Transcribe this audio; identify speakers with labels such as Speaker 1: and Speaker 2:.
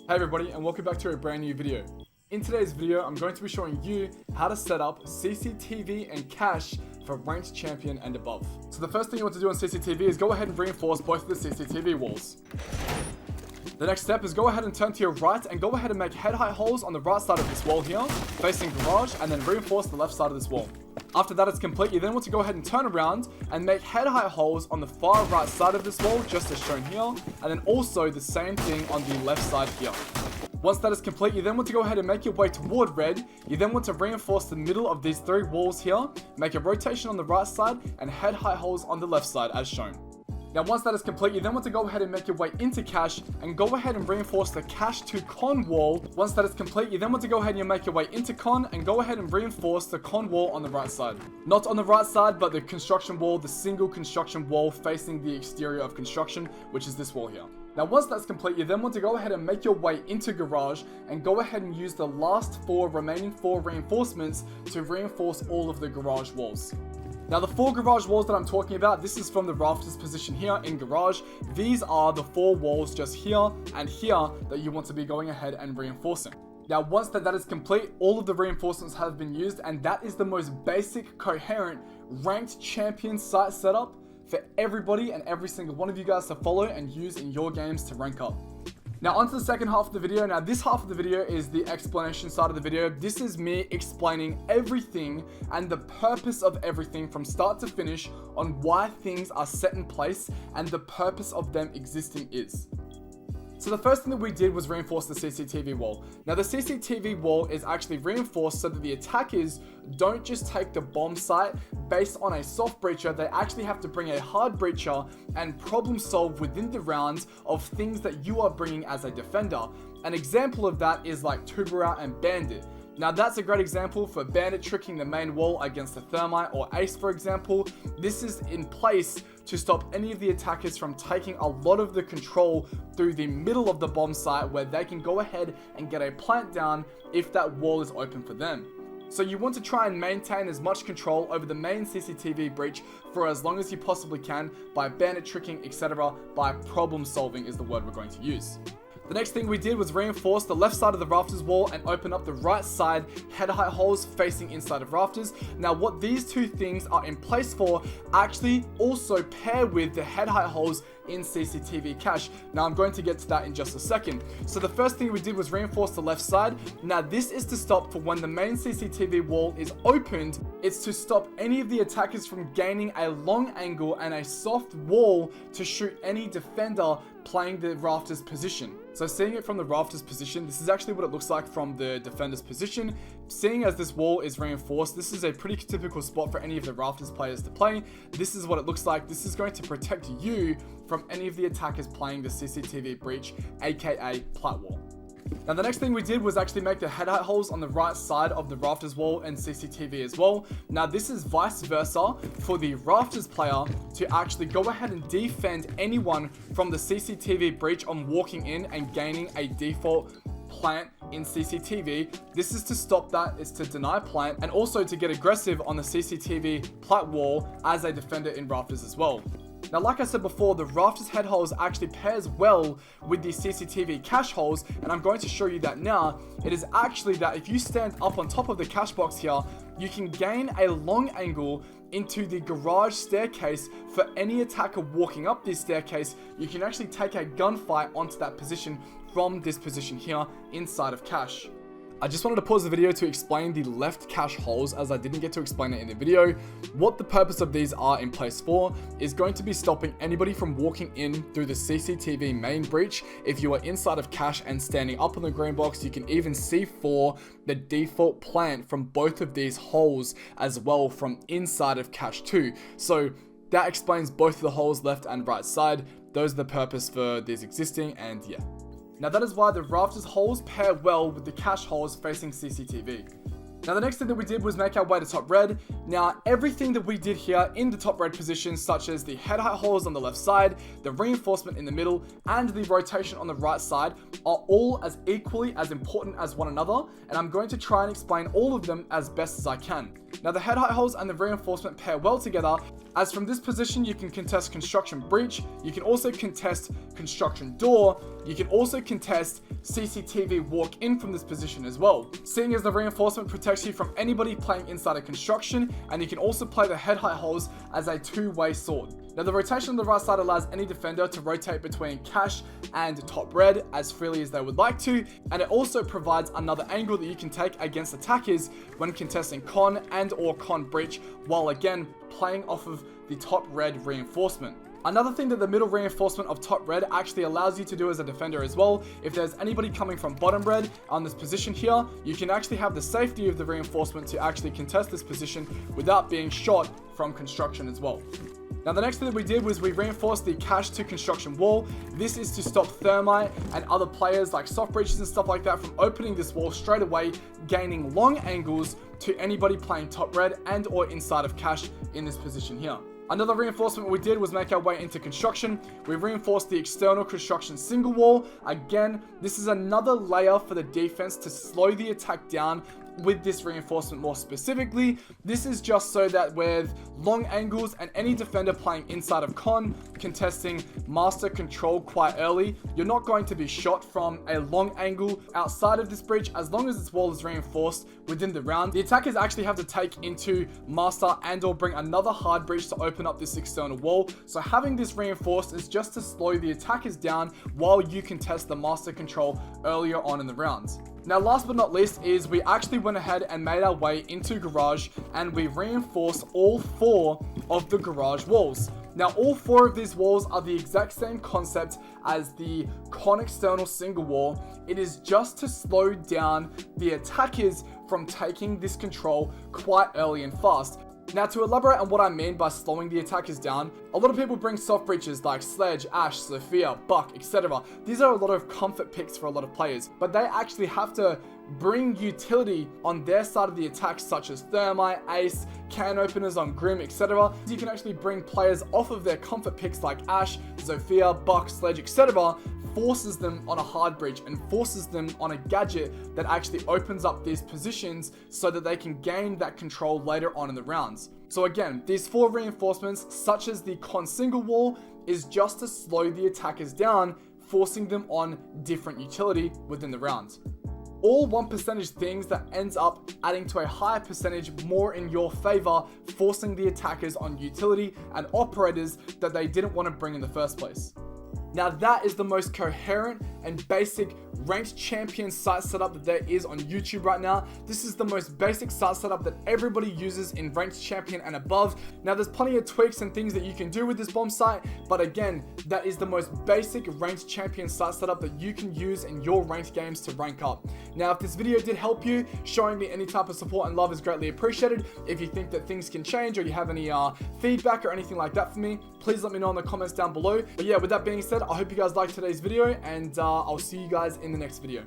Speaker 1: Hey everybody, and welcome back to a brand new video. In today's video, I'm going to be showing you how to set up CCTV and cache for ranked champion and above. So the first thing you want to do on CCTV is go ahead and reinforce both of the CCTV walls. The next step is go ahead and turn to your right and go ahead and make head height holes on the right side of this wall here, facing garage, and then reinforce the left side of this wall. After that is complete, you then want to go ahead and turn around and make head height holes on the far right side of this wall, just as shown here, and then also the same thing on the left side here. Once that is complete, you then want to go ahead and make your way toward red. You then want to reinforce the middle of these three walls here, make a rotation on the right side, and head height holes on the left side as shown. Now once that is complete, you then want to go ahead and make your way into cache and go ahead and reinforce the cache to con wall. Once that is complete, you then want to go ahead and make your way into con and go ahead and reinforce the con wall on the right side. Not on the right side, but the construction wall, the single construction wall facing the exterior of construction, which is this wall here. Now once that's complete, you then want to go ahead and make your way into garage and go ahead and use the remaining four reinforcements to reinforce all of the garage walls. Now the four garage walls that I'm talking about, this is from the rafters position here in garage. These are the four walls just here and here that you want to be going ahead and reinforcing. Now once that is complete, all of the reinforcements have been used, and that is the most basic, coherent, ranked champion site setup for everybody and every single one of you guys to follow and use in your games to rank up. Now onto the second half of the video. Now this half of the video is the explanation side of the video. This is me explaining everything and the purpose of everything from start to finish on why things are set in place and the purpose of them existing is. So the first thing that we did was reinforce the CCTV wall. Now the CCTV wall is actually reinforced so that the attackers don't just take the bomb site based on a soft breacher. They actually have to bring a hard breacher and problem solve within the rounds of things that you are bringing as a defender. An example of that is like Tuberou and Bandit. Now that's a great example for Bandit tricking the main wall against the Thermite or Ace, for example. This is in place to stop any of the attackers from taking a lot of the control through the middle of the bomb site, where they can go ahead and get a plant down if that wall is open for them. So you want to try and maintain as much control over the main CCTV breach for as long as you possibly can by Bandit tricking, etc. by problem solving is the word we're going to use. The next thing we did was reinforce the left side of the rafters wall and open up the right side head height holes facing inside of rafters. Now what these two things are in place for actually also pair with the head height holes in CCTV cache. Now I'm going to get to that in just a second. So the first thing we did was reinforce the left side. Now this is to stop for when the main CCTV wall is opened. It's to stop any of the attackers from gaining a long angle and a soft wall to shoot any defender playing the rafters position. So seeing it from the rafters position, this is actually what it looks like from the defender's position. Seeing as this wall is reinforced, this is a pretty typical spot for any of the rafters players to play. This is what it looks like. This is going to protect you from any of the attackers playing the CCTV breach, aka plat wall. Now the next thing we did was actually make the head height holes on the right side of the rafters wall and CCTV as well. Now this is vice versa for the rafters player to actually go ahead and defend anyone from the CCTV breach on walking in and gaining a default plant in CCTV. This is to stop that, it's to deny plant, and also to get aggressive on the CCTV plat wall as a defender in rafters as well. Now, like I said before, the rafters head holes actually pairs well with the CCTV cache holes, and I'm going to show you that now. It is actually that if you stand up on top of the cache box here, you can gain a long angle into the garage staircase. For any attacker walking up this staircase, you can actually take a gunfight onto that position from this position here inside of cache. I just wanted to pause the video to explain the left cache holes, as I didn't get to explain it in the video. What the purpose of these are in place for is going to be stopping anybody from walking in through the CCTV main breach. If you are inside of cache and standing up on the green box, you can even see for the default plant from both of these holes as well from inside of cache too. So that explains both of the holes, left and right side. Those are the purpose for these existing, and yeah. Now that is why the rafters holes pair well with the cache holes facing CCTV. Now the next thing that we did was make our way to top red. Now everything that we did here in the top red position, such as the head height holes on the left side, the reinforcement in the middle, and the rotation on the right side, are all as equally as important as one another, and I'm going to try and explain all of them as best as I can. Now the head height holes and the reinforcement pair well together, as from this position you can contest construction breach, you can also contest construction door, you can also contest CCTV walk in from this position as well, seeing as the reinforcement protects you from anybody playing inside a construction, and you can also play the head height holes as a two-way sword. Now the rotation on the right side allows any defender to rotate between cash and top red as freely as they would like to, and it also provides another angle that you can take against attackers when contesting con and or con breach, while again playing off of the top red reinforcement. Another thing that the middle reinforcement of top red actually allows you to do as a defender as well, if there's anybody coming from bottom red on this position here, you can actually have the safety of the reinforcement to actually contest this position without being shot from construction as well. Now the next thing that we did was we reinforced the cash to construction wall. This is to stop thermite and other players like soft breaches and stuff like that from opening this wall straight away, gaining long angles to anybody playing top red and or inside of cash in this position here. Another reinforcement we did was make our way into construction. We reinforced the external construction single wall. Again, this is another layer for the defense to slow the attack down with this reinforcement more specifically. This is just so that with long angles and any defender playing inside of con, contesting master control quite early, you're not going to be shot from a long angle outside of this breach as long as this wall is reinforced within the round. The attackers actually have to take into master and or bring another hard breach to open up this external wall. So having this reinforced is just to slow the attackers down while you contest the master control earlier on in the rounds. Now last but not least is we actually went ahead and made our way into garage and we reinforced all 4 of the garage walls. Now all 4 of these walls are the exact same concept as the con external single wall. It is just to slow down the attackers from taking this control quite early and fast. Now to elaborate on what I mean by slowing the attackers down, a lot of people bring soft breaches like Sledge, Ash, Sophia, Buck, etc. These are a lot of comfort picks for a lot of players, but they actually have to bring utility on their side of the attack, such as Thermite, Ace, can openers on Grim, etc. You can actually bring players off of their comfort picks like Ash, Sophia, Buck, Sledge, etc. forces them on a hard breach and forces them on a gadget that actually opens up these positions so that they can gain that control later on in the rounds. So again, these 4 reinforcements, such as the con single wall, is just to slow the attackers down, forcing them on different utility within the rounds. All 1% things that ends up adding to a higher percentage more in your favor, forcing the attackers on utility and operators that they didn't want to bring in the first place. Now that is the most coherent and basic ranked champion site setup that there is on YouTube right now. This is the most basic site setup that everybody uses in ranked champion and above. Now there's plenty of tweaks and things that you can do with this bomb site, but again, that is the most basic ranked champion site setup that you can use in your ranked games to rank up. Now if this video did help you, showing me any type of support and love is greatly appreciated. If you think that things can change or you have any feedback or anything like that for me, please let me know in the comments down below. But yeah, with that being said, I hope you guys liked today's video, and I'll see you guys in the next video.